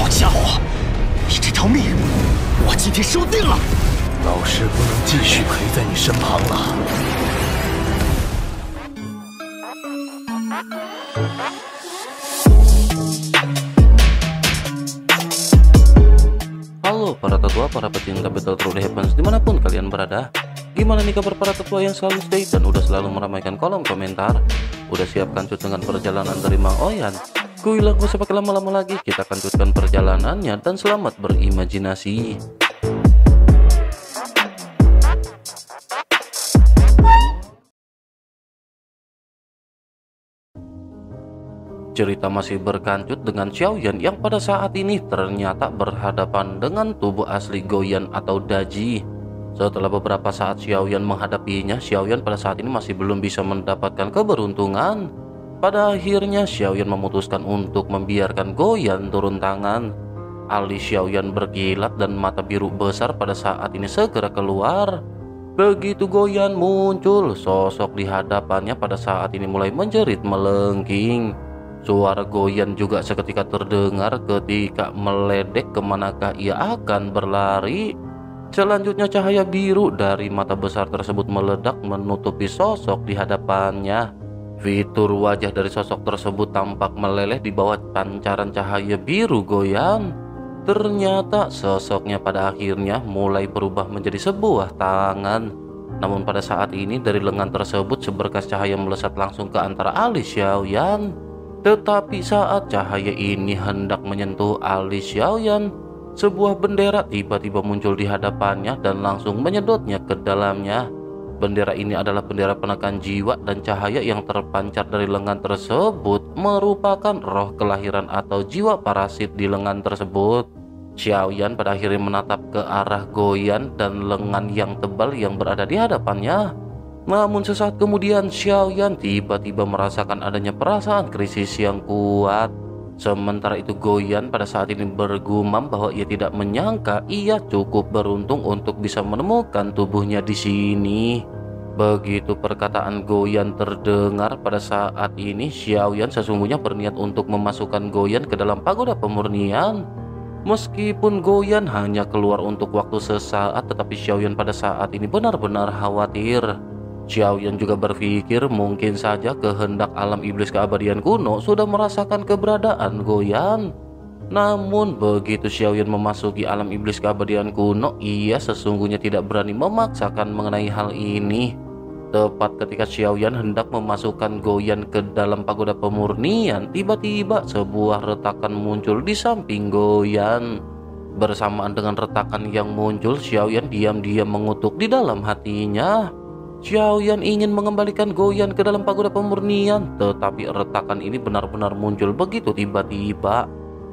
家伙，你这条命，我今天收定了。老师不能继续陪在你身旁了。Halo para tetua, para pecinta Battle Through the Heavens dimanapun kalian berada. Gimana nih kabar para tetua yang selalu stay dan udah selalu meramaikan kolom komentar? Udah siap kancut dengan perjalanan dari Mang Oyan? Kuilang gak usah pakai lama-lama lagi, kita kancutkan perjalanannya dan selamat berimajinasi. Cerita masih berkancut dengan Xiaoyan yang pada saat ini ternyata berhadapan dengan tubuh asli Goyan atau Daji. Setelah beberapa saat Xiaoyan menghadapinya, Xiaoyan pada saat ini masih belum bisa mendapatkan keberuntungan. Pada akhirnya Xiaoyan memutuskan untuk membiarkan Goyan turun tangan. Alis Xiaoyan berkilat dan mata biru besar pada saat ini segera keluar. Begitu Goyan muncul, sosok di hadapannya pada saat ini mulai menjerit melengking. Suara Goyan juga seketika terdengar ketika meledek kemanakah ia akan berlari. Selanjutnya cahaya biru dari mata besar tersebut meledak menutupi sosok di hadapannya. Fitur wajah dari sosok tersebut tampak meleleh di bawah pancaran cahaya biru Goyan. Ternyata sosoknya pada akhirnya mulai berubah menjadi sebuah tangan. Namun pada saat ini dari lengan tersebut seberkas cahaya melesat langsung ke antara alis Xiaoyan. Tetapi saat cahaya ini hendak menyentuh alis Xiaoyan, sebuah bendera tiba-tiba muncul di hadapannya dan langsung menyedotnya ke dalamnya. Bendera ini adalah bendera penekan jiwa dan cahaya yang terpancar dari lengan tersebut merupakan roh kelahiran atau jiwa parasit di lengan tersebut. Xiaoyan pada akhirnya menatap ke arah Goyan dan lengan yang tebal yang berada di hadapannya. Namun sesaat kemudian Xiaoyan tiba-tiba merasakan adanya perasaan krisis yang kuat. Sementara itu Goyan pada saat ini bergumam bahwa ia tidak menyangka ia cukup beruntung untuk bisa menemukan tubuhnya di sini. Begitu perkataan Goyan terdengar pada saat ini, Xiaoyan sesungguhnya berniat untuk memasukkan Goyan ke dalam pagoda pemurnian. Meskipun Goyan hanya keluar untuk waktu sesaat, tetapi Xiaoyan pada saat ini benar-benar khawatir. Xiaoyan juga berpikir mungkin saja kehendak alam iblis keabadian kuno sudah merasakan keberadaan Goyan. Namun begitu Xiaoyan memasuki alam iblis keabadian kuno, ia sesungguhnya tidak berani memaksakan mengenai hal ini. Tepat ketika Xiaoyan hendak memasukkan Goyan ke dalam pagoda pemurnian, tiba-tiba sebuah retakan muncul di samping Goyan. Bersamaan dengan retakan yang muncul, Xiaoyan diam-diam mengutuk di dalam hatinya. Xiaoyan ingin mengembalikan Goyan ke dalam pagoda pemurnian, tetapi retakan ini benar-benar muncul begitu tiba-tiba.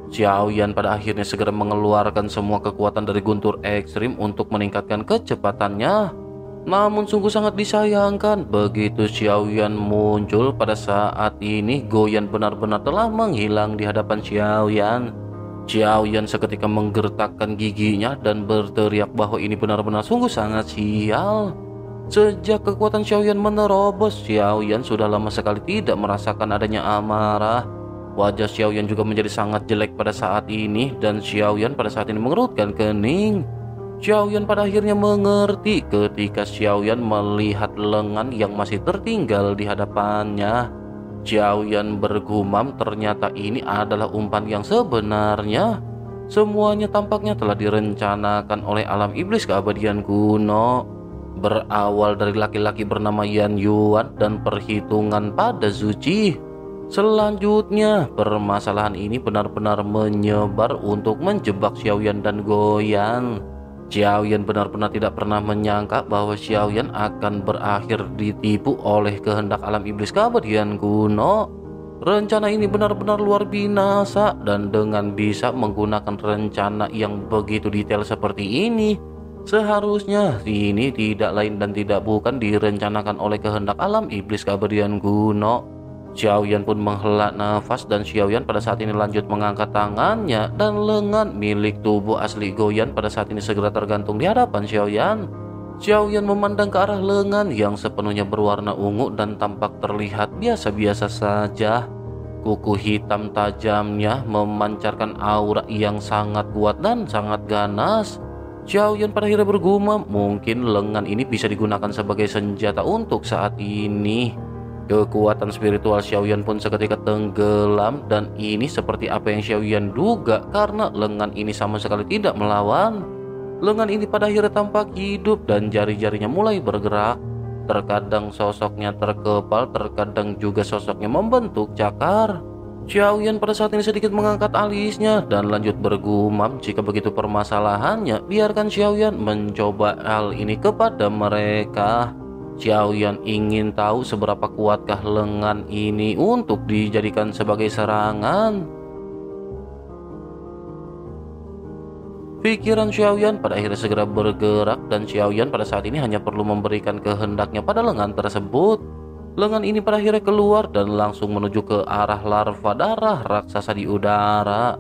Xiaoyan pada akhirnya segera mengeluarkan semua kekuatan dari guntur ekstrim untuk meningkatkan kecepatannya. Namun sungguh sangat disayangkan, begitu Xiaoyan muncul pada saat ini, Goyan benar-benar telah menghilang di hadapan Xiaoyan. Xiaoyan seketika menggertakkan giginya dan berteriak bahwa ini benar-benar sungguh sangat sial. Sejak kekuatan Xiaoyan menerobos, Xiaoyan sudah lama sekali tidak merasakan adanya amarah. Wajah Xiaoyan juga menjadi sangat jelek pada saat ini dan Xiaoyan pada saat ini mengerutkan kening. Xiaoyan pada akhirnya mengerti ketika Xiaoyan melihat lengan yang masih tertinggal di hadapannya. Xiaoyan bergumam ternyata ini adalah umpan yang sebenarnya. Semuanya tampaknya telah direncanakan oleh alam iblis keabadian kuno. Berawal dari laki-laki bernama Yan Yuan dan perhitungan pada Zuci. Selanjutnya permasalahan ini benar-benar menyebar untuk menjebak Xiaoyan dan Goyan. Xiaoyan benar-benar tidak pernah menyangka bahwa Xiaoyan akan berakhir ditipu oleh kehendak alam iblis keabadian kuno. Rencana ini benar-benar luar binasa dan dengan bisa menggunakan rencana yang begitu detail seperti ini, seharusnya ini tidak lain dan tidak bukan direncanakan oleh kehendak alam iblis keabadian kuno. Xiaoyan pun menghela nafas dan Xiaoyan pada saat ini lanjut mengangkat tangannya dan lengan milik tubuh asli Goyan pada saat ini segera tergantung di hadapan Xiaoyan. Xiaoyan memandang ke arah lengan yang sepenuhnya berwarna ungu dan tampak terlihat biasa-biasa saja. Kuku hitam tajamnya memancarkan aura yang sangat kuat dan sangat ganas. Xiaoyan pada akhirnya bergumam, mungkin lengan ini bisa digunakan sebagai senjata untuk saat ini. Kekuatan spiritual Xiaoyan pun seketika tenggelam, dan ini seperti apa yang Xiaoyan duga karena lengan ini sama sekali tidak melawan. Lengan ini pada akhirnya tampak hidup dan jari-jarinya mulai bergerak. Terkadang sosoknya terkepal, terkadang juga sosoknya membentuk cakar. Xiaoyan pada saat ini sedikit mengangkat alisnya dan lanjut bergumam, jika begitu permasalahannya, biarkan Xiaoyan mencoba hal ini kepada mereka. Xiaoyan ingin tahu seberapa kuatkah lengan ini untuk dijadikan sebagai serangan. Pikiran Xiaoyan pada akhirnya segera bergerak, dan Xiaoyan pada saat ini hanya perlu memberikan kehendaknya pada lengan tersebut. Lengan ini pada akhirnya keluar dan langsung menuju ke arah larva darah raksasa di udara.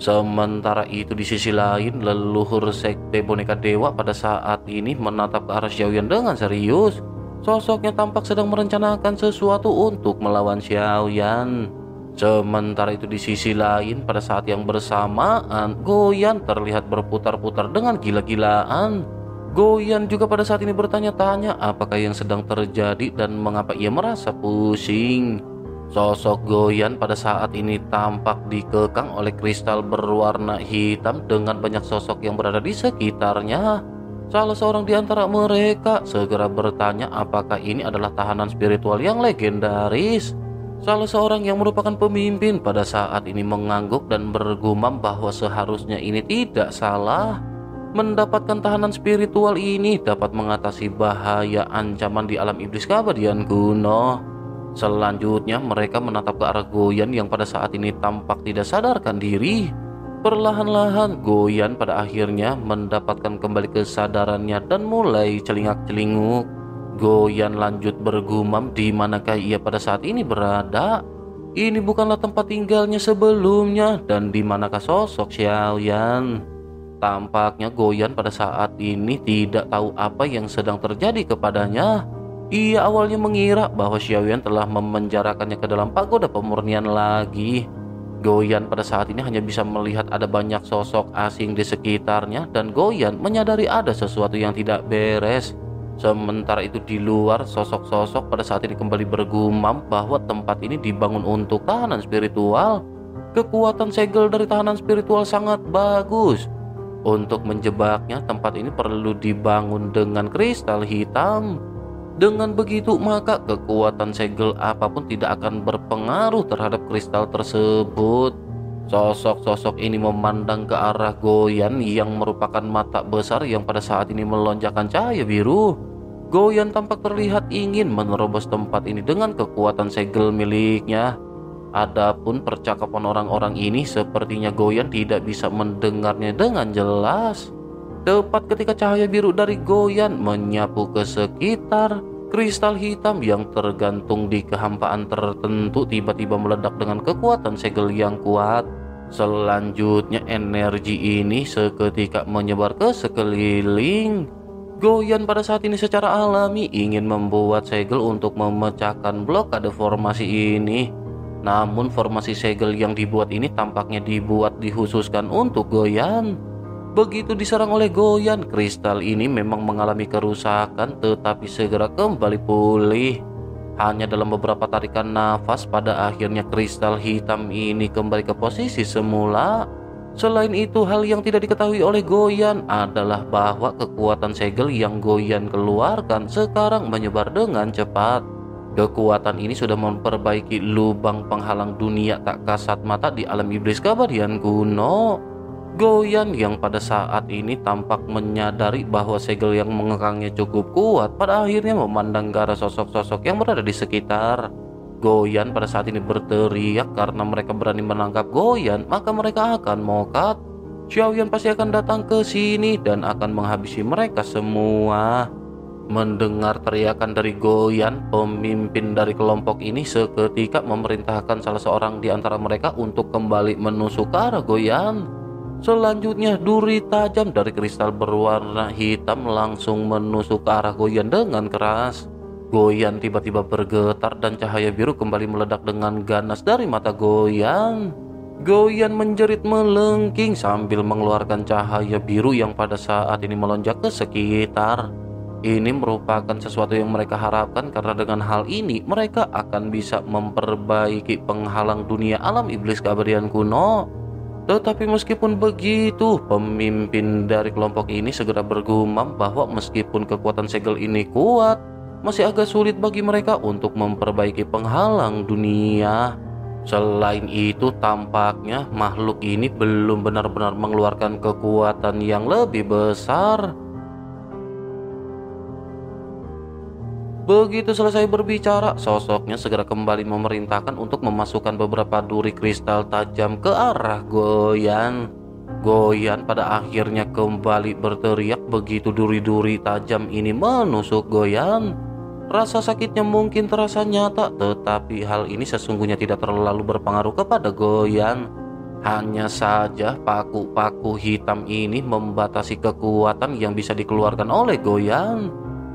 Sementara itu di sisi lain, leluhur sekte boneka dewa pada saat ini menatap ke arah Xiaoyan dengan serius. Sosoknya tampak sedang merencanakan sesuatu untuk melawan Xiaoyan. Sementara itu di sisi lain, pada saat yang bersamaan, Goyan terlihat berputar-putar dengan gila-gilaan. Goyan juga pada saat ini bertanya-tanya apakah yang sedang terjadi dan mengapa ia merasa pusing. Sosok Goyan pada saat ini tampak dikekang oleh kristal berwarna hitam dengan banyak sosok yang berada di sekitarnya. Salah seorang di antara mereka segera bertanya apakah ini adalah tahanan spiritual yang legendaris. Salah seorang yang merupakan pemimpin pada saat ini mengangguk dan bergumam bahwa seharusnya ini tidak salah. Mendapatkan tahanan spiritual ini dapat mengatasi bahaya ancaman di alam iblis keabadian kuno. Selanjutnya mereka menatap ke arah Goyan yang pada saat ini tampak tidak sadarkan diri. Perlahan-lahan Goyan pada akhirnya mendapatkan kembali kesadarannya dan mulai celingak-celinguk. Goyan lanjut bergumam, di manakah ia pada saat ini berada? Ini bukanlah tempat tinggalnya sebelumnya, dan di manakah sosok Xiaoyan? Tampaknya Goyan pada saat ini tidak tahu apa yang sedang terjadi kepadanya. Ia awalnya mengira bahwa Xiaoyan telah memenjarakannya ke dalam pagoda pemurnian lagi. Goyan pada saat ini hanya bisa melihat ada banyak sosok asing di sekitarnya, dan Goyan menyadari ada sesuatu yang tidak beres. Sementara itu di luar, sosok-sosok pada saat ini kembali bergumam bahwa tempat ini dibangun untuk tahanan spiritual. Kekuatan segel dari tahanan spiritual sangat bagus. Untuk menjebaknya, tempat ini perlu dibangun dengan kristal hitam. Dengan begitu, maka kekuatan segel apapun tidak akan berpengaruh terhadap kristal tersebut. Sosok-sosok ini memandang ke arah Goyan yang merupakan mata besar yang pada saat ini melonjakkan cahaya biru. Goyan tampak terlihat ingin menerobos tempat ini dengan kekuatan segel miliknya. Adapun percakapan orang-orang ini sepertinya Goyan tidak bisa mendengarnya dengan jelas. Tepat ketika cahaya biru dari Goyan menyapu ke sekitar, kristal hitam yang tergantung di kehampaan tertentu tiba-tiba meledak dengan kekuatan segel yang kuat. Selanjutnya energi ini seketika menyebar ke sekeliling. Goyan pada saat ini secara alami ingin membuat segel untuk memecahkan blokade formasi ini. Namun formasi segel yang dibuat ini tampaknya dibuat dikhususkan untuk Goyan. Begitu diserang oleh Goyan, kristal ini memang mengalami kerusakan tetapi segera kembali pulih. Hanya dalam beberapa tarikan nafas pada akhirnya kristal hitam ini kembali ke posisi semula. Selain itu, hal yang tidak diketahui oleh Goyan adalah bahwa kekuatan segel yang Goyan keluarkan sekarang menyebar dengan cepat. Kekuatan ini sudah memperbaiki lubang penghalang dunia tak kasat mata di alam iblis keabadian kuno. Goyan yang pada saat ini tampak menyadari bahwa segel yang mengekangnya cukup kuat pada akhirnya memandang ke arah sosok-sosok yang berada di sekitar. Goyan pada saat ini berteriak karena mereka berani menangkap Goyan, maka mereka akan mokat. Xiaoyan pasti akan datang ke sini dan akan menghabisi mereka semua. Mendengar teriakan dari Goyan, pemimpin dari kelompok ini seketika memerintahkan salah seorang di antara mereka untuk kembali menusuk ke arah Goyan. Selanjutnya, duri tajam dari kristal berwarna hitam langsung menusuk ke arah Goyan dengan keras. Goyan tiba-tiba bergetar dan cahaya biru kembali meledak dengan ganas dari mata Goyan. Goyan menjerit melengking sambil mengeluarkan cahaya biru yang pada saat ini melonjak ke sekitar. Ini merupakan sesuatu yang mereka harapkan karena dengan hal ini mereka akan bisa memperbaiki penghalang dunia alam iblis keabadian kuno. Tetapi meskipun begitu, pemimpin dari kelompok ini segera bergumam bahwa meskipun kekuatan segel ini kuat, masih agak sulit bagi mereka untuk memperbaiki penghalang dunia. Selain itu, tampaknya makhluk ini belum benar-benar mengeluarkan kekuatan yang lebih besar. Begitu selesai berbicara, sosoknya segera kembali memerintahkan untuk memasukkan beberapa duri kristal tajam ke arah Goyan. Goyan pada akhirnya kembali berteriak begitu duri-duri tajam ini menusuk Goyan. Rasa sakitnya mungkin terasa nyata, tetapi hal ini sesungguhnya tidak terlalu berpengaruh kepada Goyan. Hanya saja paku-paku hitam ini membatasi kekuatan yang bisa dikeluarkan oleh Goyan.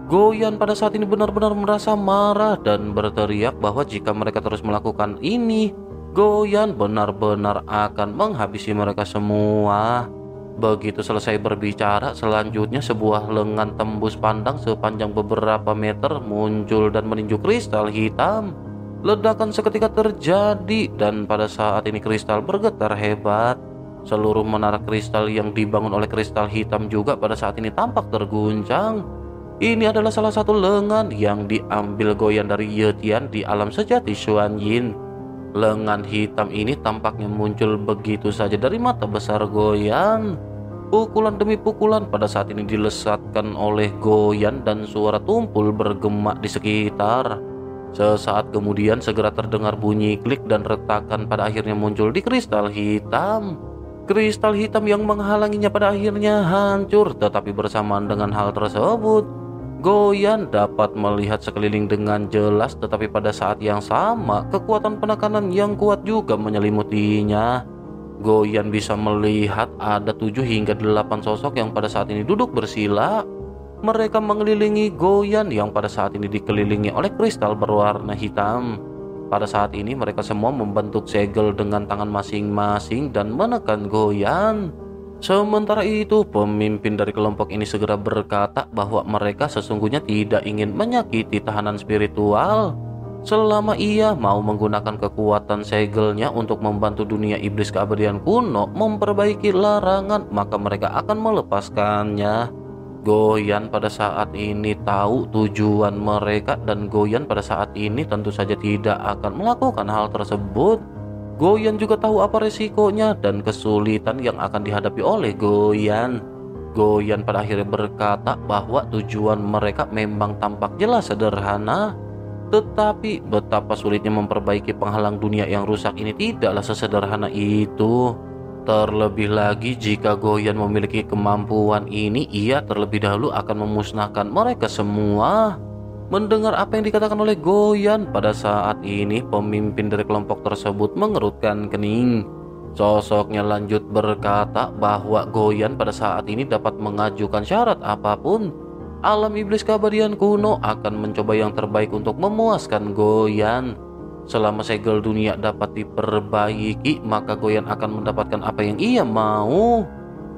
Goyan pada saat ini benar-benar merasa marah dan berteriak bahwa jika mereka terus melakukan ini, Goyan benar-benar akan menghabisi mereka semua. Begitu selesai berbicara, selanjutnya sebuah lengan tembus pandang sepanjang beberapa meter muncul dan meninju kristal hitam. Ledakan seketika terjadi dan pada saat ini kristal bergetar hebat. Seluruh menara kristal yang dibangun oleh kristal hitam juga pada saat ini tampak terguncang. Ini adalah salah satu lengan yang diambil Goyan dari Yetian di alam sejati Xuan Yin. Lengan hitam ini tampaknya muncul begitu saja dari mata besar Goyan. Pukulan demi pukulan pada saat ini dilesatkan oleh Goyan dan suara tumpul bergema di sekitar. Sesaat kemudian segera terdengar bunyi klik dan retakan pada akhirnya muncul di kristal hitam. Kristal hitam yang menghalanginya pada akhirnya hancur, tetapi bersamaan dengan hal tersebut, Goyan dapat melihat sekeliling dengan jelas, tetapi pada saat yang sama kekuatan penekanan yang kuat juga menyelimutinya. Goyan bisa melihat ada 7 hingga 8 sosok yang pada saat ini duduk bersila. Mereka mengelilingi Goyan yang pada saat ini dikelilingi oleh kristal berwarna hitam. Pada saat ini mereka semua membentuk segel dengan tangan masing-masing dan menekan Goyan. Sementara itu, pemimpin dari kelompok ini segera berkata bahwa mereka sesungguhnya tidak ingin menyakiti tahanan spiritual. Selama ia mau menggunakan kekuatan segelnya untuk membantu dunia iblis keabadian kuno memperbaiki larangan, maka mereka akan melepaskannya. Goyan pada saat ini tahu tujuan mereka dan Goyan pada saat ini tentu saja tidak akan melakukan hal tersebut. Goyan juga tahu apa resikonya dan kesulitan yang akan dihadapi oleh Goyan. Goyan pada akhirnya berkata bahwa tujuan mereka memang tampak jelas sederhana, tetapi betapa sulitnya memperbaiki penghalang dunia yang rusak ini tidaklah sesederhana itu. Terlebih lagi jika Goyan memiliki kemampuan ini, ia terlebih dahulu akan memusnahkan mereka semua. Mendengar apa yang dikatakan oleh Goyan, pada saat ini pemimpin dari kelompok tersebut mengerutkan kening. Sosoknya lanjut berkata bahwa Goyan pada saat ini dapat mengajukan syarat apapun. Alam iblis keabadian kuno akan mencoba yang terbaik untuk memuaskan Goyan. Selama segel dunia dapat diperbaiki, maka Goyan akan mendapatkan apa yang ia mau.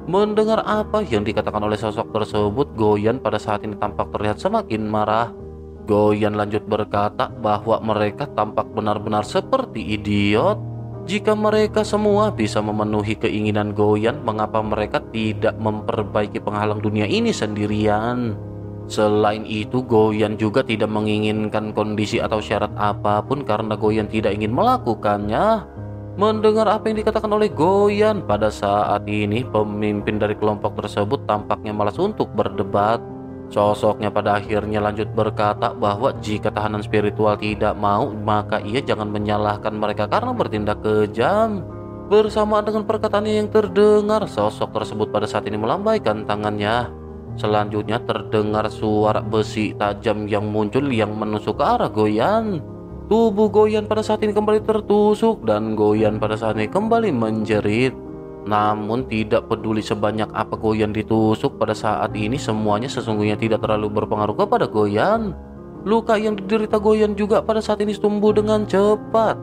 Mendengar apa yang dikatakan oleh sosok tersebut, Goyan pada saat ini tampak terlihat semakin marah. Goyan lanjut berkata bahwa mereka tampak benar-benar seperti idiot. Jika mereka semua bisa memenuhi keinginan Goyan, mengapa mereka tidak memperbaiki penghalang dunia ini sendirian? Selain itu, Goyan juga tidak menginginkan kondisi atau syarat apapun karena Goyan tidak ingin melakukannya. Mendengar apa yang dikatakan oleh Goyan, pada saat ini pemimpin dari kelompok tersebut tampaknya malas untuk berdebat. Sosoknya pada akhirnya lanjut berkata bahwa jika tahanan spiritual tidak mau, maka ia jangan menyalahkan mereka karena bertindak kejam. Bersamaan dengan perkataannya yang terdengar, sosok tersebut pada saat ini melambaikan tangannya. Selanjutnya terdengar suara besi tajam yang muncul yang menusuk ke arah Goyan. Tubuh Goyan pada saat ini kembali tertusuk dan Goyan pada saat ini kembali menjerit. Namun tidak peduli sebanyak apa Goyan ditusuk, pada saat ini semuanya sesungguhnya tidak terlalu berpengaruh kepada Goyan. Luka yang diderita Goyan juga pada saat ini tumbuh dengan cepat.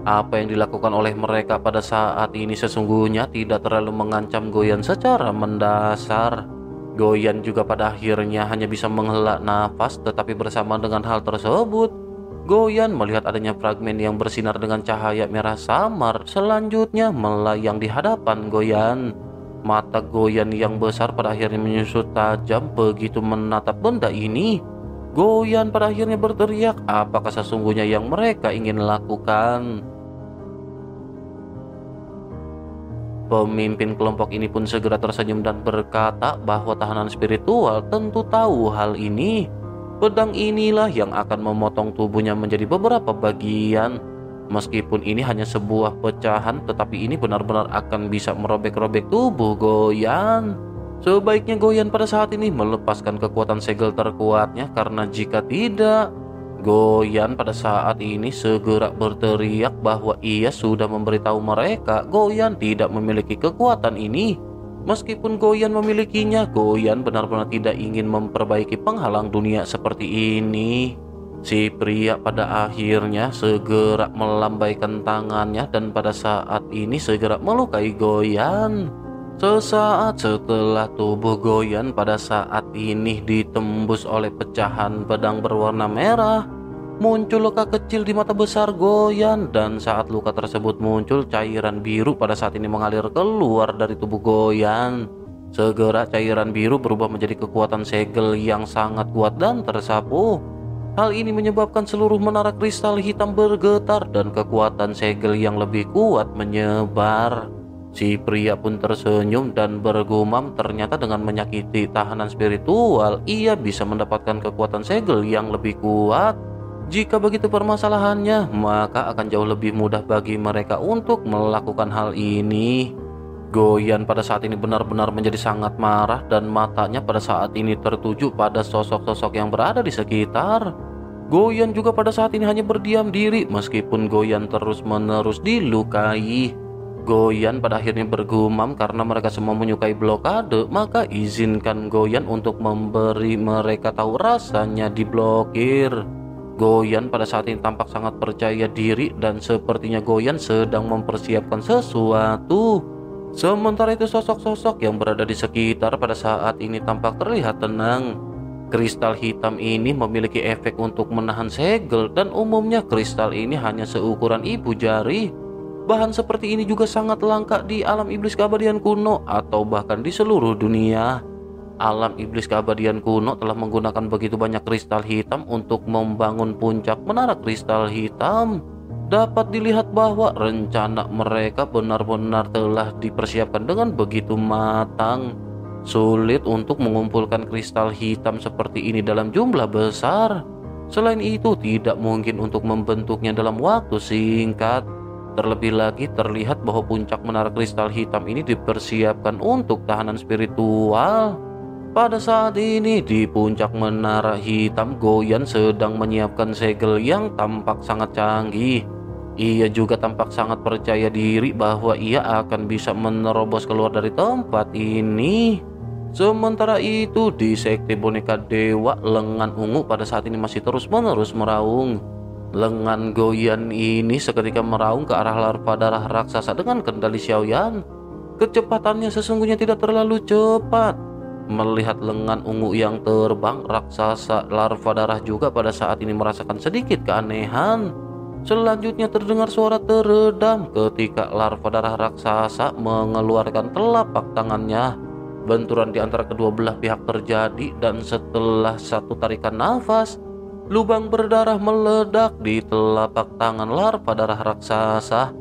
Apa yang dilakukan oleh mereka pada saat ini sesungguhnya tidak terlalu mengancam Goyan secara mendasar. Goyan juga pada akhirnya hanya bisa menghela nafas, tetapi bersama dengan hal tersebut, Goyan melihat adanya fragmen yang bersinar dengan cahaya merah samar selanjutnya melayang di hadapan Goyan. Mata Goyan yang besar pada akhirnya menyusut tajam begitu menatap benda ini. Goyan pada akhirnya berteriak, apakah sesungguhnya yang mereka ingin lakukan? Pemimpin kelompok ini pun segera tersenyum dan berkata bahwa tahanan spiritual tentu tahu hal ini. Pedang inilah yang akan memotong tubuhnya menjadi beberapa bagian. Meskipun ini hanya sebuah pecahan, tetapi ini benar-benar akan bisa merobek-robek tubuh Goyan. Sebaiknya Goyan pada saat ini melepaskan kekuatan segel terkuatnya, karena jika tidak, Goyan pada saat ini segera berteriak bahwa ia sudah memberitahu mereka Goyan tidak memiliki kekuatan ini. Meskipun Goyan memilikinya, Goyan benar-benar tidak ingin memperbaiki penghalang dunia seperti ini. Si pria pada akhirnya segera melambaikan tangannya dan pada saat ini segera melukai Goyan. Sesaat setelah tubuh Goyan pada saat ini ditembus oleh pecahan pedang berwarna merah, muncul luka kecil di mata besar Goyan, dan saat luka tersebut muncul, cairan biru pada saat ini mengalir keluar dari tubuh Goyan. Segera cairan biru berubah menjadi kekuatan segel yang sangat kuat dan tersapu. Hal ini menyebabkan seluruh menara kristal hitam bergetar dan kekuatan segel yang lebih kuat menyebar. Si pria pun tersenyum dan bergumam, ternyata dengan menyakiti tahanan spiritual, ia bisa mendapatkan kekuatan segel yang lebih kuat. Jika begitu permasalahannya, maka akan jauh lebih mudah bagi mereka untuk melakukan hal ini. Goyan pada saat ini benar-benar menjadi sangat marah dan matanya pada saat ini tertuju pada sosok-sosok yang berada di sekitar. Goyan juga pada saat ini hanya berdiam diri meskipun Goyan terus-menerus dilukai. Goyan pada akhirnya bergumam karena mereka semua menyukai blokade, maka izinkan Goyan untuk memberi mereka tahu rasanya diblokir. Goyan pada saat ini tampak sangat percaya diri dan sepertinya Goyan sedang mempersiapkan sesuatu. Sementara itu sosok-sosok yang berada di sekitar pada saat ini tampak terlihat tenang. Kristal hitam ini memiliki efek untuk menahan segel dan umumnya kristal ini hanya seukuran ibu jari. Bahan seperti ini juga sangat langka di alam iblis keabadian kuno atau bahkan di seluruh dunia. Alam iblis keabadian kuno telah menggunakan begitu banyak kristal hitam untuk membangun puncak menara kristal hitam. Dapat dilihat bahwa rencana mereka benar-benar telah dipersiapkan dengan begitu matang. Sulit untuk mengumpulkan kristal hitam seperti ini dalam jumlah besar. Selain itu, tidak mungkin untuk membentuknya dalam waktu singkat. Terlebih lagi terlihat bahwa puncak menara kristal hitam ini dipersiapkan untuk tahanan spiritual. Pada saat ini di puncak menara hitam, Goyan sedang menyiapkan segel yang tampak sangat canggih. Ia juga tampak sangat percaya diri bahwa ia akan bisa menerobos keluar dari tempat ini. Sementara itu di sekte boneka dewa, lengan ungu pada saat ini masih terus-menerus meraung. Lengan Goyan ini seketika meraung ke arah larva darah raksasa dengan kendali Xiaoyan. Kecepatannya sesungguhnya tidak terlalu cepat. Melihat lengan ungu yang terbang, raksasa larva darah juga pada saat ini merasakan sedikit keanehan. Selanjutnya terdengar suara teredam ketika larva darah raksasa mengeluarkan telapak tangannya. Benturan di antara kedua belah pihak terjadi dan setelah satu tarikan nafas, lubang berdarah meledak di telapak tangan larva darah raksasa.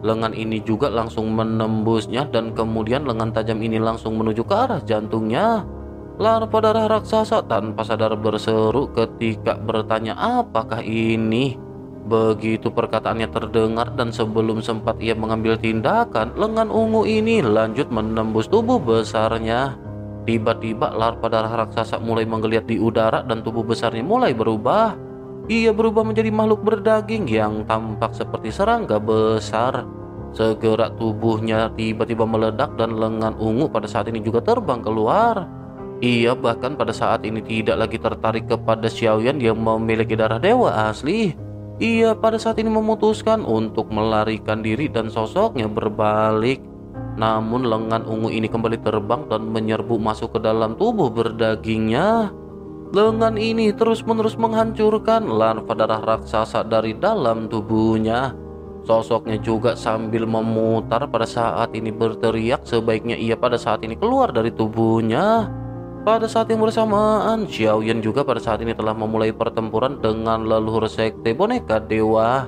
Lengan ini juga langsung menembusnya dan kemudian lengan tajam ini langsung menuju ke arah jantungnya. Larva darah raksasa tanpa sadar berseru ketika bertanya apakah ini. Begitu perkataannya terdengar dan sebelum sempat ia mengambil tindakan, lengan ungu ini lanjut menembus tubuh besarnya. Tiba-tiba larva darah raksasa mulai menggeliat di udara dan tubuh besarnya mulai berubah. Ia berubah menjadi makhluk berdaging yang tampak seperti serangga besar. Segera tubuhnya tiba-tiba meledak dan lengan ungu pada saat ini juga terbang keluar. Ia bahkan pada saat ini tidak lagi tertarik kepada Xiaoyan yang memiliki darah dewa asli. Ia pada saat ini memutuskan untuk melarikan diri dan sosoknya berbalik. Namun lengan ungu ini kembali terbang dan menyerbu masuk ke dalam tubuh berdagingnya. Lengan ini terus-menerus menghancurkan larva darah raksasa dari dalam tubuhnya. Sosoknya juga sambil memutar pada saat ini berteriak sebaiknya ia pada saat ini keluar dari tubuhnya. Pada saat yang bersamaan, Xiaoyan juga pada saat ini telah memulai pertempuran dengan leluhur sekte boneka dewa.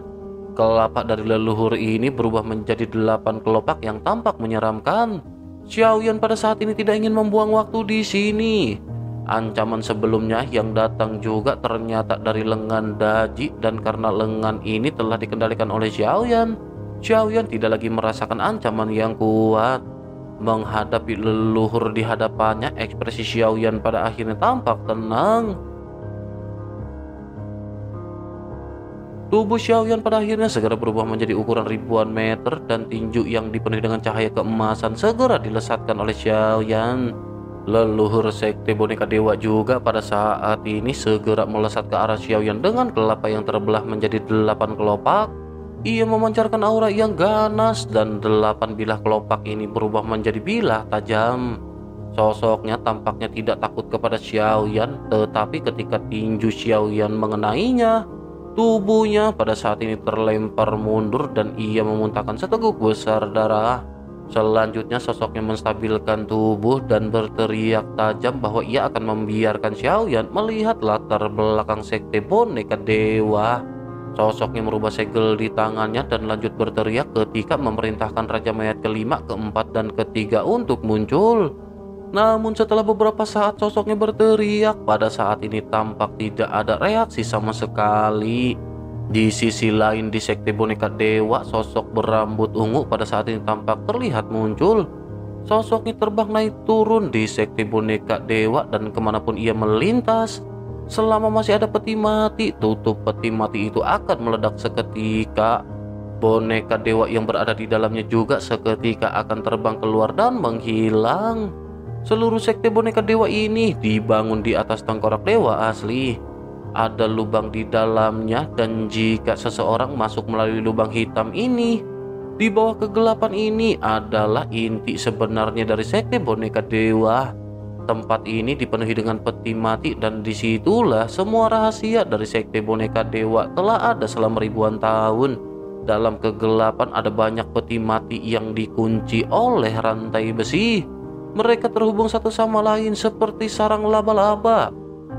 Kelopak dari leluhur ini berubah menjadi 8 kelopak yang tampak menyeramkan. Xiaoyan pada saat ini tidak ingin membuang waktu di sini. Ancaman sebelumnya yang datang juga ternyata dari lengan Daji, dan karena lengan ini telah dikendalikan oleh Xiaoyan, Xiaoyan tidak lagi merasakan ancaman yang kuat. Menghadapi leluhur di hadapannya, ekspresi Xiaoyan pada akhirnya tampak tenang. Tubuh Xiaoyan pada akhirnya segera berubah menjadi ukuran ribuan meter, dan tinju yang dipenuhi dengan cahaya keemasan segera dilesatkan oleh Xiaoyan. Leluhur sekte boneka dewa juga pada saat ini segera melesat ke arah Xiaoyan dengan kelapa yang terbelah menjadi 8 kelopak. Ia memancarkan aura yang ganas dan 8 bilah kelopak ini berubah menjadi bilah tajam. Sosoknya tampaknya tidak takut kepada Xiaoyan, tetapi ketika tinju Xiaoyan mengenainya, tubuhnya pada saat ini terlempar mundur dan ia memuntahkan seteguk besar darah. Selanjutnya sosoknya menstabilkan tubuh dan berteriak tajam bahwa ia akan membiarkan Xiaoyan melihat latar belakang sekte boneka dewa. Sosoknya merubah segel di tangannya dan lanjut berteriak ketika memerintahkan Raja Mayat kelima, keempat, dan ketiga untuk muncul. Namun setelah beberapa saat sosoknya berteriak, pada saat ini tampak tidak ada reaksi sama sekali. Di sisi lain di sekte boneka dewa, sosok berambut ungu pada saat ini tampak terlihat muncul. Sosoknya terbang naik turun di sekte boneka dewa dan kemanapun ia melintas, selama masih ada peti mati, tutup peti mati itu akan meledak seketika. Boneka dewa yang berada di dalamnya juga seketika akan terbang keluar dan menghilang. Seluruh sekte boneka dewa ini dibangun di atas tengkorak dewa asli. Ada lubang di dalamnya, dan jika seseorang masuk melalui lubang hitam ini, di bawah kegelapan ini adalah inti sebenarnya dari sekte boneka dewa. Tempat ini dipenuhi dengan peti mati, dan disitulah semua rahasia dari sekte boneka dewa telah ada selama ribuan tahun. Dalam kegelapan ada banyak peti mati yang dikunci oleh rantai besi. Mereka terhubung satu sama lain seperti sarang laba-laba.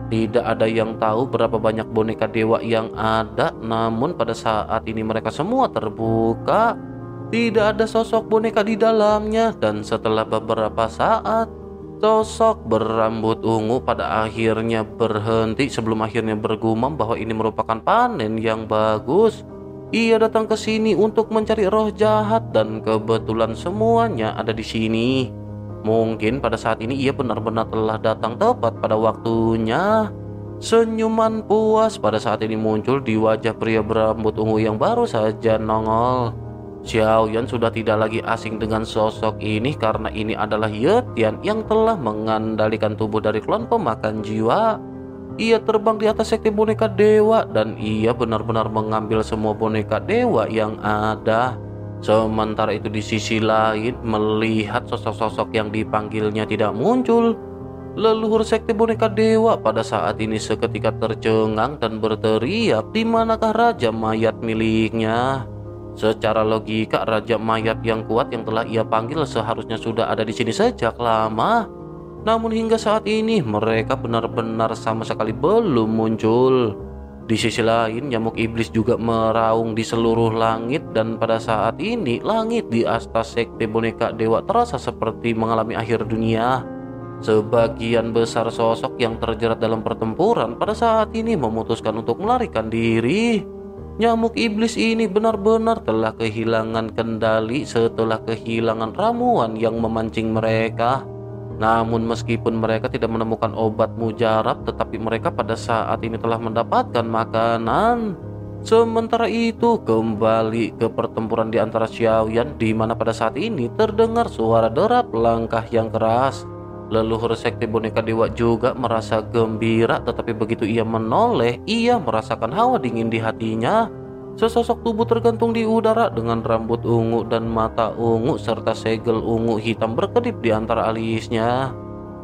Tidak ada yang tahu berapa banyak boneka dewa yang ada, namun pada saat ini mereka semua terbuka. Tidak ada sosok boneka di dalamnya, dan setelah beberapa saat, sosok berambut ungu pada akhirnya berhenti sebelum akhirnya bergumam bahwa ini merupakan panen yang bagus. Ia datang ke sini untuk mencari roh jahat, dan kebetulan semuanya ada di sini. Mungkin pada saat ini ia benar-benar telah datang tepat pada waktunya. Senyuman puas pada saat ini muncul di wajah pria berambut ungu yang baru saja nongol. Xiaoyan sudah tidak lagi asing dengan sosok ini karena ini adalah Ye Tian yang telah mengandalkan tubuh dari klon pemakan jiwa. Ia terbang di atas sekte boneka dewa dan ia benar-benar mengambil semua boneka dewa yang ada. Sementara itu di sisi lain, melihat sosok-sosok yang dipanggilnya tidak muncul, leluhur sekte boneka dewa pada saat ini seketika tercengang dan berteriak, "Di manakah Raja Mayat miliknya?" Secara logika, Raja Mayat yang kuat yang telah ia panggil seharusnya sudah ada di sini sejak lama. Namun hingga saat ini mereka benar-benar sama sekali belum muncul. Di sisi lain, nyamuk iblis juga meraung di seluruh langit, dan pada saat ini langit di atas sekte boneka dewa terasa seperti mengalami akhir dunia. Sebagian besar sosok yang terjerat dalam pertempuran pada saat ini memutuskan untuk melarikan diri. Nyamuk iblis ini benar-benar telah kehilangan kendali setelah kehilangan ramuan yang memancing mereka. Namun meskipun mereka tidak menemukan obat mujarab, tetapi mereka pada saat ini telah mendapatkan makanan. Sementara itu kembali ke pertempuran di antara Xiaoyan, di mana pada saat ini terdengar suara derap langkah yang keras. Leluhur sekte boneka dewa juga merasa gembira, tetapi begitu ia menoleh, ia merasakan hawa dingin di hatinya. Sesosok tubuh tergantung di udara dengan rambut ungu dan mata ungu serta segel ungu hitam berkedip di antara alisnya.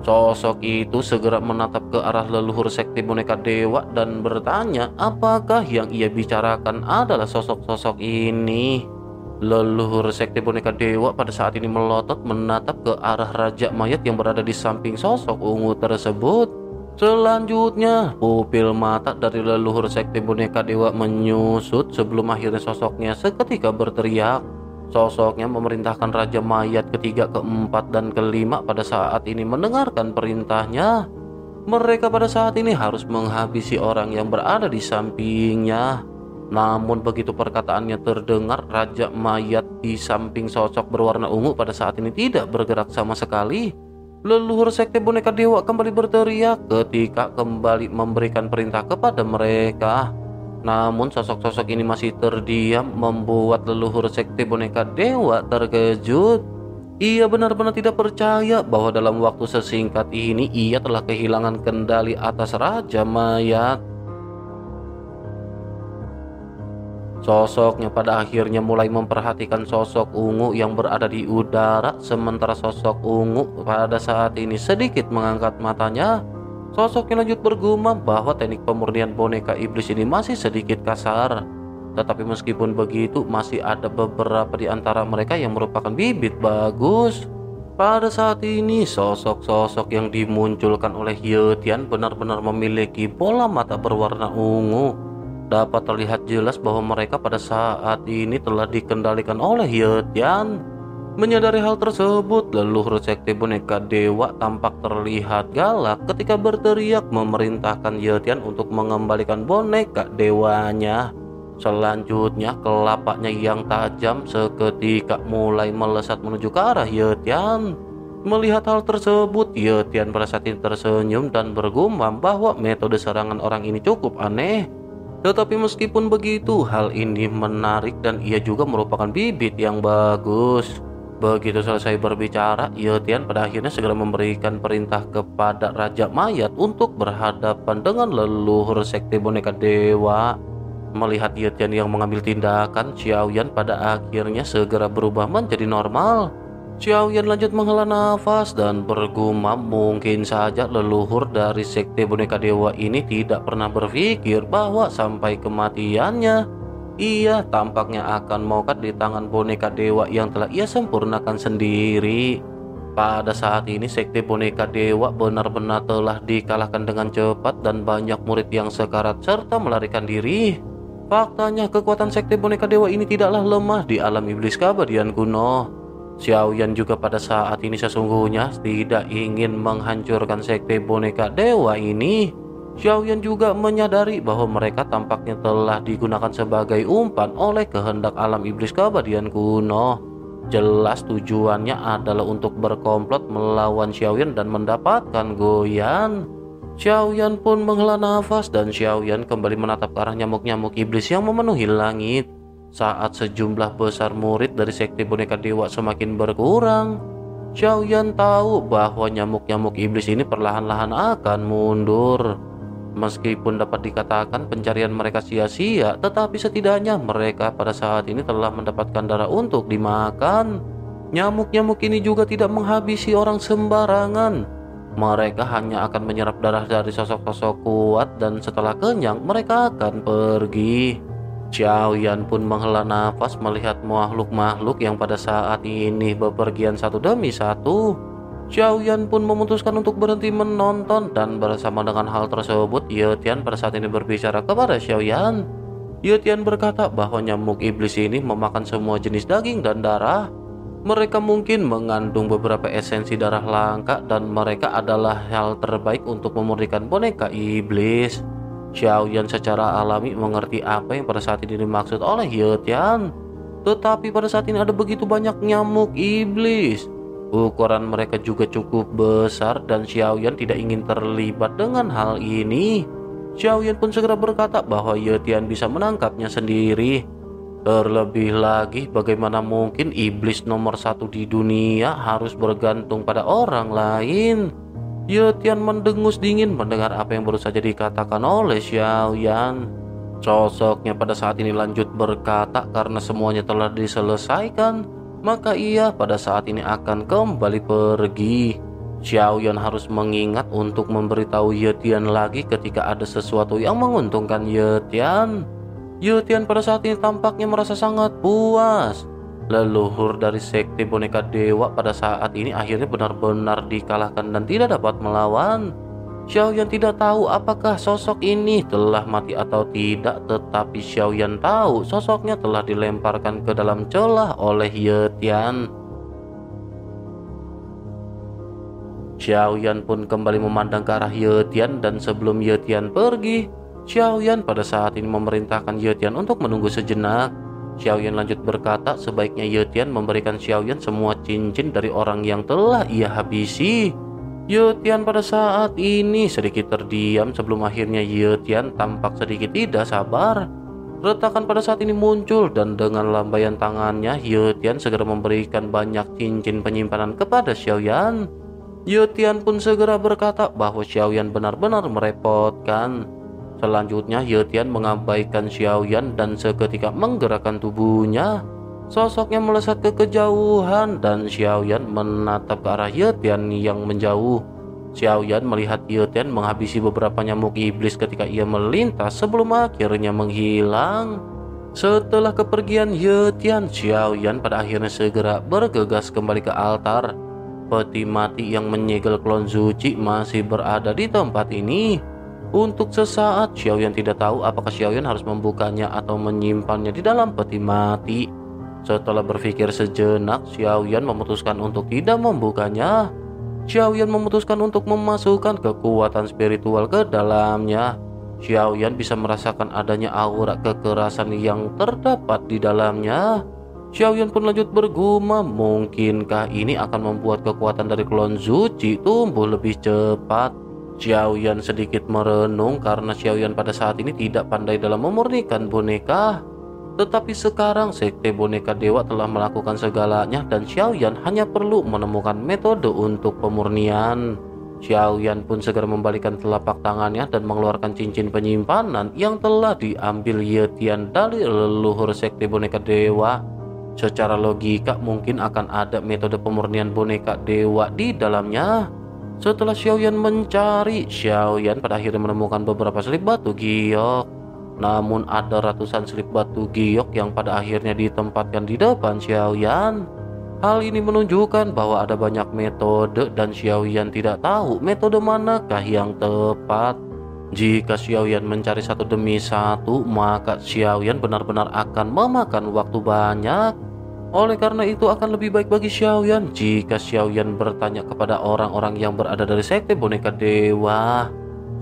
Sosok itu segera menatap ke arah leluhur sekte boneka dewa dan bertanya apakah yang ia bicarakan adalah sosok-sosok ini. Leluhur sekte boneka dewa pada saat ini melotot menatap ke arah raja mayat yang berada di samping sosok ungu tersebut. Selanjutnya, pupil mata dari leluhur sekte boneka dewa menyusut sebelum akhirnya sosoknya seketika berteriak. Sosoknya memerintahkan raja mayat ketiga, keempat, dan kelima pada saat ini mendengarkan perintahnya. Mereka pada saat ini harus menghabisi orang yang berada di sampingnya. Namun begitu perkataannya terdengar, raja mayat di samping sosok berwarna ungu pada saat ini tidak bergerak sama sekali. Leluhur sekte boneka dewa kembali berteriak ketika kembali memberikan perintah kepada mereka. Namun sosok-sosok ini masih terdiam, membuat leluhur sekte boneka dewa terkejut. Ia benar-benar tidak percaya bahwa dalam waktu sesingkat ini ia telah kehilangan kendali atas raja mayat. Sosoknya pada akhirnya mulai memperhatikan sosok ungu yang berada di udara, sementara sosok ungu pada saat ini sedikit mengangkat matanya. Sosoknya lanjut bergumam bahwa teknik pemurnian boneka iblis ini masih sedikit kasar. Tetapi meskipun begitu, masih ada beberapa di antara mereka yang merupakan bibit bagus. Pada saat ini, sosok-sosok yang dimunculkan oleh Ye Tian benar-benar memiliki bola mata berwarna ungu. Dapat terlihat jelas bahwa mereka pada saat ini telah dikendalikan oleh Ye Tian. Menyadari hal tersebut, leluhur sekte boneka dewa tampak terlihat galak ketika berteriak memerintahkan Ye Tian untuk mengembalikan boneka dewanya. Selanjutnya, kelapanya yang tajam seketika mulai melesat menuju ke arah Ye Tian. Melihat hal tersebut, Ye Tian pada saat ini tersenyum dan bergumam bahwa metode serangan orang ini cukup aneh. Tetapi meskipun begitu, hal ini menarik dan ia juga merupakan bibit yang bagus. Begitu selesai berbicara, Ye Tian pada akhirnya segera memberikan perintah kepada raja mayat untuk berhadapan dengan leluhur sekte boneka dewa. Melihat Ye Tian yang mengambil tindakan, Xiaoyan pada akhirnya segera berubah menjadi normal. Xiaoyan lanjut menghela nafas dan bergumam mungkin saja leluhur dari sekte boneka dewa ini tidak pernah berpikir bahwa sampai kematiannya ia tampaknya akan mokat di tangan boneka dewa yang telah ia sempurnakan sendiri. Pada saat ini sekte boneka dewa benar-benar telah dikalahkan dengan cepat dan banyak murid yang sekarat serta melarikan diri. Faktanya kekuatan sekte boneka dewa ini tidaklah lemah di alam iblis keabadian kuno. Xiaoyan juga pada saat ini sesungguhnya tidak ingin menghancurkan sekte boneka dewa ini. Xiaoyan juga menyadari bahwa mereka tampaknya telah digunakan sebagai umpan oleh kehendak alam iblis keabadian kuno. Jelas tujuannya adalah untuk berkomplot melawan Xiaoyan dan mendapatkan Goyan. Xiaoyan pun menghela nafas dan Xiaoyan kembali menatap ke arah nyamuk-nyamuk iblis yang memenuhi langit. Saat sejumlah besar murid dari sekte boneka dewa semakin berkurang, Xiaoyan tahu bahwa nyamuk-nyamuk iblis ini perlahan-lahan akan mundur. Meskipun dapat dikatakan pencarian mereka sia-sia, tetapi setidaknya mereka pada saat ini telah mendapatkan darah untuk dimakan. Nyamuk-nyamuk ini juga tidak menghabisi orang sembarangan. Mereka hanya akan menyerap darah dari sosok-sosok kuat dan setelah kenyang mereka akan pergi. Xiaoyan pun menghela nafas melihat makhluk-makhluk yang pada saat ini bepergian satu demi satu. Xiaoyan pun memutuskan untuk berhenti menonton dan bersama dengan hal tersebut Ye Tian pada saat ini berbicara kepada Xiaoyan. Ye Tian berkata bahwa nyamuk iblis ini memakan semua jenis daging dan darah. Mereka mungkin mengandung beberapa esensi darah langka dan mereka adalah hal terbaik untuk memurnikan boneka iblis. Xiaoyan secara alami mengerti apa yang pada saat ini dimaksud oleh Ye Tian. Tetapi pada saat ini ada begitu banyak nyamuk iblis. Ukuran mereka juga cukup besar dan Xiaoyan tidak ingin terlibat dengan hal ini. Xiaoyan pun segera berkata bahwa Ye Tian bisa menangkapnya sendiri. Terlebih lagi, bagaimana mungkin iblis nomor satu di dunia harus bergantung pada orang lain? Ye Tian mendengus dingin mendengar apa yang baru saja dikatakan oleh Xiaoyan. Sosoknya pada saat ini lanjut berkata karena semuanya telah diselesaikan, maka ia pada saat ini akan kembali pergi. Xiaoyan harus mengingat untuk memberitahu Ye Tian lagi ketika ada sesuatu yang menguntungkan Ye Tian. Ye Tian pada saat ini tampaknya merasa sangat puas. Leluhur dari sekte boneka dewa pada saat ini akhirnya benar-benar dikalahkan dan tidak dapat melawan. Xiaoyan tidak tahu apakah sosok ini telah mati atau tidak, tetapi Xiaoyan tahu sosoknya telah dilemparkan ke dalam celah oleh Ye Tian. Xiaoyan pun kembali memandang ke arah Ye Tian dan sebelum Ye Tian pergi, Xiaoyan pada saat ini memerintahkan Ye Tian untuk menunggu sejenak. Xiaoyan lanjut berkata sebaiknya Ye Tian memberikan Xiaoyan semua cincin dari orang yang telah ia habisi. Ye Tian pada saat ini sedikit terdiam sebelum akhirnya Ye Tian tampak sedikit tidak sabar. Retakan pada saat ini muncul dan dengan lambaian tangannya Ye Tian segera memberikan banyak cincin penyimpanan kepada Xiaoyan. Ye Tian pun segera berkata bahwa Xiaoyan benar-benar merepotkan. Selanjutnya Ye Tian mengabaikan Xiaoyan dan seketika menggerakkan tubuhnya. Sosoknya melesat ke kejauhan dan Xiaoyan menatap ke arah Ye Tian yang menjauh. Xiaoyan melihat Ye Tian menghabisi beberapa nyamuk iblis ketika ia melintas sebelum akhirnya menghilang. Setelah kepergian Ye Tian, Xiaoyan pada akhirnya segera bergegas kembali ke altar. Peti mati yang menyegel klon Zuci masih berada di tempat ini. Untuk sesaat Xiaoyan tidak tahu apakah Xiaoyan harus membukanya atau menyimpannya di dalam peti mati. Setelah berpikir sejenak, Xiaoyan memutuskan untuk tidak membukanya. Xiaoyan memutuskan untuk memasukkan kekuatan spiritual ke dalamnya. Xiaoyan bisa merasakan adanya aura kekerasan yang terdapat di dalamnya. Xiaoyan pun lanjut bergumam, mungkinkah ini akan membuat kekuatan dari klon Zuci tumbuh lebih cepat. Xiaoyan sedikit merenung karena Xiaoyan pada saat ini tidak pandai dalam memurnikan boneka. Tetapi sekarang sekte boneka dewa telah melakukan segalanya dan Xiaoyan hanya perlu menemukan metode untuk pemurnian. Xiaoyan pun segera membalikan telapak tangannya dan mengeluarkan cincin penyimpanan yang telah diambil Ye Tian dari leluhur sekte boneka dewa. Secara logika mungkin akan ada metode pemurnian boneka dewa di dalamnya. Setelah Xiaoyan mencari, Xiaoyan pada akhirnya menemukan beberapa selip batu giok. Namun ada ratusan selip batu giok yang pada akhirnya ditempatkan di depan Xiaoyan. Hal ini menunjukkan bahwa ada banyak metode dan Xiaoyan tidak tahu metode manakah yang tepat. Jika Xiaoyan mencari satu demi satu, maka Xiaoyan benar-benar akan memakan waktu banyak. Oleh karena itu akan lebih baik bagi Xiaoyan jika Xiaoyan bertanya kepada orang-orang yang berada dari sekte boneka dewa.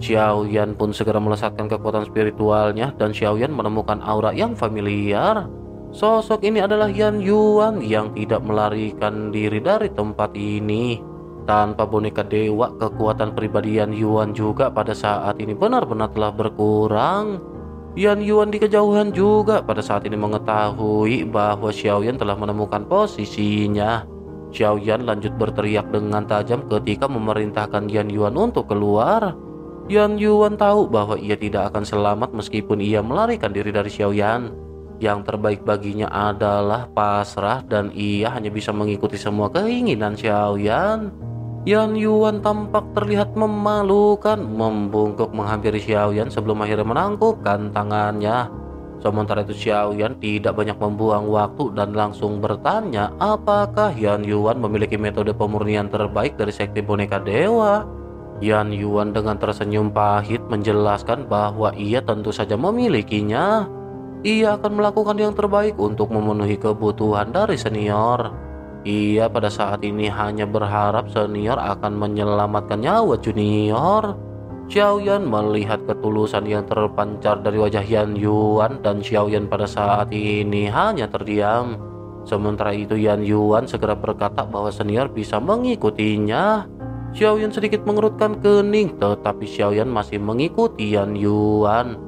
Xiaoyan pun segera melesatkan kekuatan spiritualnya dan Xiaoyan menemukan aura yang familiar. Sosok ini adalah Yan Yuan yang tidak melarikan diri dari tempat ini. Tanpa boneka dewa, kekuatan pribadi Yan Yuan juga pada saat ini benar-benar telah berkurang. Yan Yuan di kejauhan juga pada saat ini mengetahui bahwa Xiaoyan telah menemukan posisinya. Xiaoyan lanjut berteriak dengan tajam ketika memerintahkan Yan Yuan untuk keluar. Yan Yuan tahu bahwa ia tidak akan selamat meskipun ia melarikan diri dari Xiaoyan. Yang terbaik baginya adalah pasrah dan ia hanya bisa mengikuti semua keinginan Xiaoyan. Yan Yuan tampak terlihat memalukan, membungkuk menghampiri Xiaoyan sebelum akhirnya menangkupkan tangannya. Sementara itu Xiaoyan tidak banyak membuang waktu dan langsung bertanya apakah Yan Yuan memiliki metode pemurnian terbaik dari sekte boneka dewa. Yan Yuan dengan tersenyum pahit menjelaskan bahwa ia tentu saja memilikinya. Ia akan melakukan yang terbaik untuk memenuhi kebutuhan dari senior. Ia pada saat ini hanya berharap senior akan menyelamatkan nyawa junior. Xiaoyan melihat ketulusan yang terpancar dari wajah Yan Yuan dan Xiaoyan pada saat ini hanya terdiam. Sementara itu Yan Yuan segera berkata bahwa senior bisa mengikutinya. Xiaoyan sedikit mengerutkan kening tetapi Xiaoyan masih mengikuti Yan Yuan.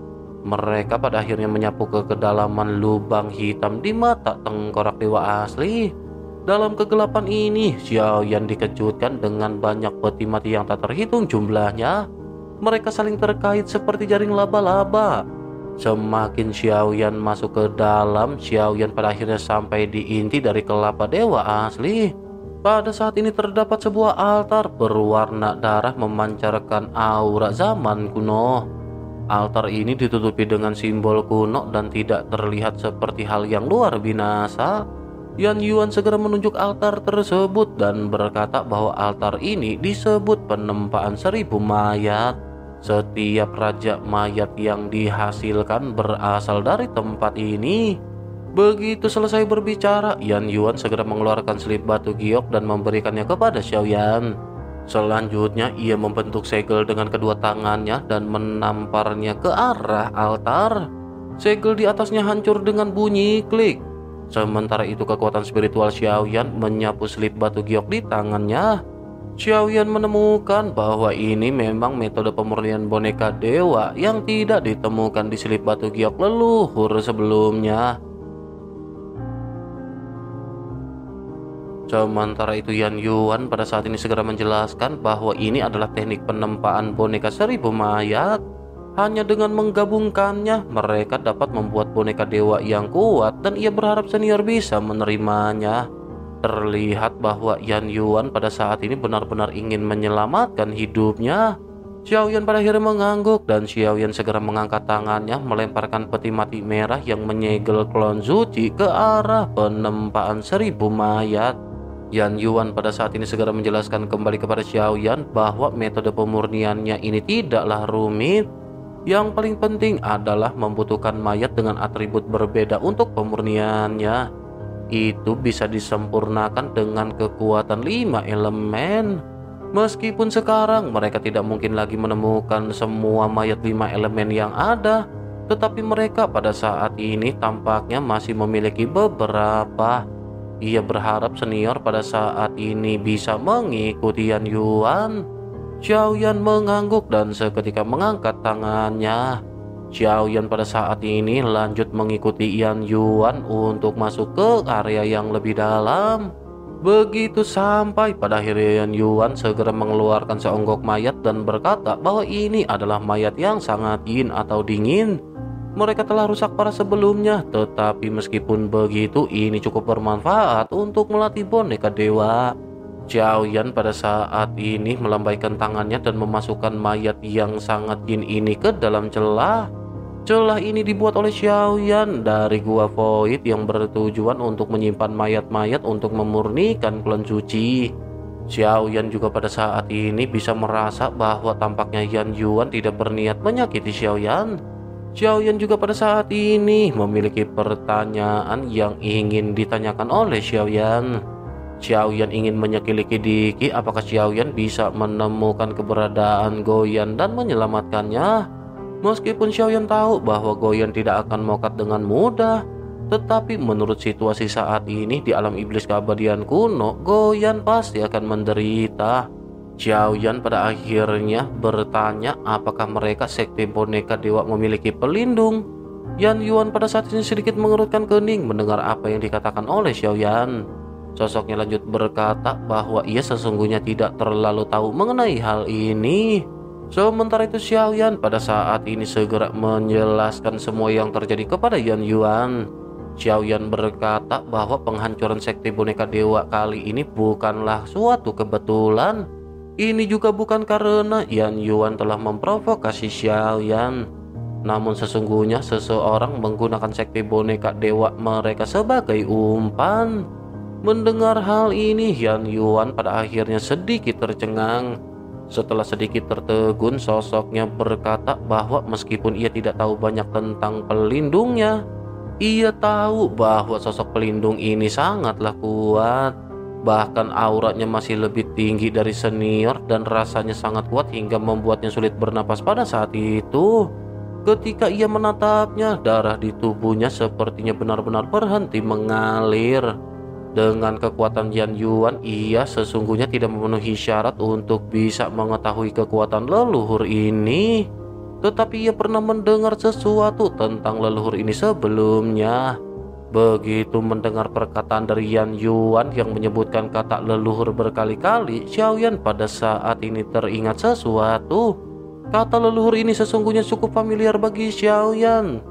Mereka pada akhirnya menyapu ke kedalaman lubang hitam di mata tengkorak dewa asli. Dalam kegelapan ini, Xiaoyan dikejutkan dengan banyak peti mati yang tak terhitung jumlahnya. Mereka saling terkait seperti jaring laba-laba. Semakin Xiaoyan masuk ke dalam, Xiaoyan pada akhirnya sampai di inti dari kelapa dewa asli. Pada saat ini terdapat sebuah altar berwarna darah memancarkan aura zaman kuno. Altar ini ditutupi dengan simbol kuno dan tidak terlihat seperti hal yang luar binasa. Yan Yuan segera menunjuk altar tersebut dan berkata bahwa altar ini disebut penempaan 1000 mayat. Setiap raja mayat yang dihasilkan berasal dari tempat ini. Begitu selesai berbicara, Yan Yuan segera mengeluarkan selip batu giok dan memberikannya kepada Xiaoyan. Selanjutnya ia membentuk segel dengan kedua tangannya dan menamparnya ke arah altar. Segel di atasnya hancur dengan bunyi klik. Sementara itu kekuatan spiritual Xiaoyan menyapu selip batu giok di tangannya. Xiaoyan menemukan bahwa ini memang metode pemurnian boneka dewa yang tidak ditemukan di selip batu giok leluhur sebelumnya. Sementara itu Yan Yuan pada saat ini segera menjelaskan bahwa ini adalah teknik penempaan boneka 1000 mayat. Hanya dengan menggabungkannya, mereka dapat membuat boneka dewa yang kuat dan ia berharap senior bisa menerimanya. Terlihat bahwa Yan Yuan pada saat ini benar-benar ingin menyelamatkan hidupnya. Xiaoyan pada akhirnya mengangguk dan Xiaoyan segera mengangkat tangannya melemparkan peti mati merah yang menyegel klon Zuci ke arah penempaan 1000 mayat. Yan Yuan pada saat ini segera menjelaskan kembali kepada Xiaoyan bahwa metode pemurniannya ini tidaklah rumit. Yang paling penting adalah membutuhkan mayat dengan atribut berbeda untuk pemurniannya. Itu bisa disempurnakan dengan kekuatan 5 elemen. Meskipun sekarang mereka tidak mungkin lagi menemukan semua mayat 5 elemen yang ada, tetapi mereka pada saat ini tampaknya masih memiliki beberapa. Ia berharap senior pada saat ini bisa mengikuti Yan Yuan. Xiaoyan mengangguk dan seketika mengangkat tangannya. Xiaoyan pada saat ini lanjut mengikuti Yan Yuan untuk masuk ke area yang lebih dalam. Begitu sampai pada akhirnya Yan Yuan segera mengeluarkan seonggok mayat dan berkata bahwa ini adalah mayat yang sangat yin atau dingin. Mereka telah rusak parah sebelumnya, tetapi meskipun begitu ini cukup bermanfaat untuk melatih boneka dewa. Xiaoyan pada saat ini melambaikan tangannya dan memasukkan mayat yang sangat yin ini ke dalam celah. Celah ini dibuat oleh Xiaoyan dari gua void yang bertujuan untuk menyimpan mayat-mayat untuk memurnikan klon suci. Xiaoyan juga pada saat ini bisa merasa bahwa tampaknya Yan Yuan tidak berniat menyakiti Xiaoyan. Xiaoyan juga pada saat ini memiliki pertanyaan yang ingin ditanyakan oleh Xiaoyan. Xiaoyan ingin menyelidiki apakah Xiaoyan bisa menemukan keberadaan Goyan dan menyelamatkannya. Meskipun Xiaoyan tahu bahwa Goyan tidak akan mokat dengan mudah, tetapi menurut situasi saat ini di alam iblis keabadian kuno, Goyan pasti akan menderita. Xiaoyan pada akhirnya bertanya apakah mereka sekte boneka dewa memiliki pelindung. Yan Yuan pada saat ini sedikit mengerutkan kening mendengar apa yang dikatakan oleh Xiaoyan. Sosoknya lanjut berkata bahwa ia sesungguhnya tidak terlalu tahu mengenai hal ini. Sementara itu Xiaoyan pada saat ini segera menjelaskan semua yang terjadi kepada Yan Yuan. Xiaoyan berkata bahwa penghancuran sekte boneka dewa kali ini bukanlah suatu kebetulan. Ini juga bukan karena Yan Yuan telah memprovokasi Xiaoyan. Namun sesungguhnya seseorang menggunakan sekte boneka dewa mereka sebagai umpan. Mendengar hal ini, Yan Yuan pada akhirnya sedikit tercengang. Setelah sedikit tertegun, sosoknya berkata bahwa meskipun ia tidak tahu banyak tentang pelindungnya, ia tahu bahwa sosok pelindung ini sangatlah kuat. Bahkan auranya masih lebih tinggi dari senior dan rasanya sangat kuat hingga membuatnya sulit bernapas pada saat itu. Ketika ia menatapnya, darah di tubuhnya sepertinya benar-benar berhenti mengalir. Dengan kekuatan Yan Yuan, ia sesungguhnya tidak memenuhi syarat untuk bisa mengetahui kekuatan leluhur ini. tetapi ia pernah mendengar sesuatu tentang leluhur ini sebelumnya. Begitu mendengar perkataan dari Yan Yuan yang menyebutkan kata leluhur berkali-kali, Xiaoyan pada saat ini teringat sesuatu. Kata leluhur ini sesungguhnya cukup familiar bagi Xiaoyan.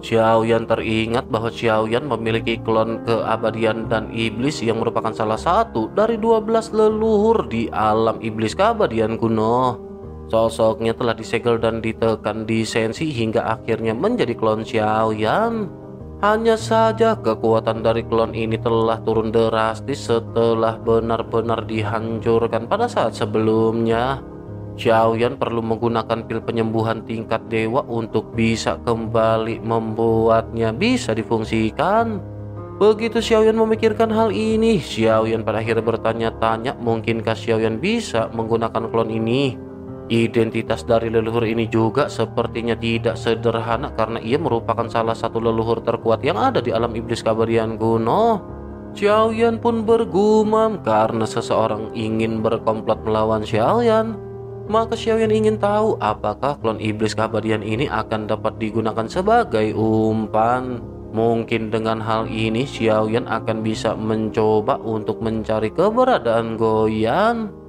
Xiaoyan teringat bahwa Xiaoyan memiliki klon keabadian dan iblis yang merupakan salah satu dari 12 leluhur di alam iblis keabadian kuno. Sosoknya telah disegel dan ditekan di sensi hingga akhirnya menjadi klon Xiaoyan. Hanya saja kekuatan dari klon ini telah turun drastis setelah benar-benar dihancurkan pada saat sebelumnya. Xiaoyan perlu menggunakan pil penyembuhan tingkat dewa untuk bisa kembali membuatnya bisa difungsikan. Begitu Xiaoyan memikirkan hal ini, Xiaoyan pada akhirnya bertanya-tanya mungkinkah Xiaoyan bisa menggunakan klon ini. Identitas dari leluhur ini juga sepertinya tidak sederhana karena ia merupakan salah satu leluhur terkuat yang ada di alam iblis keabadian kuno. Xiaoyan pun bergumam karena seseorang ingin berkomplot melawan Xiaoyan. Maka Xiaoyan ingin tahu apakah klon iblis keabadian ini akan dapat digunakan sebagai umpan. Mungkin dengan hal ini Xiaoyan akan bisa mencoba untuk mencari keberadaan Goyan.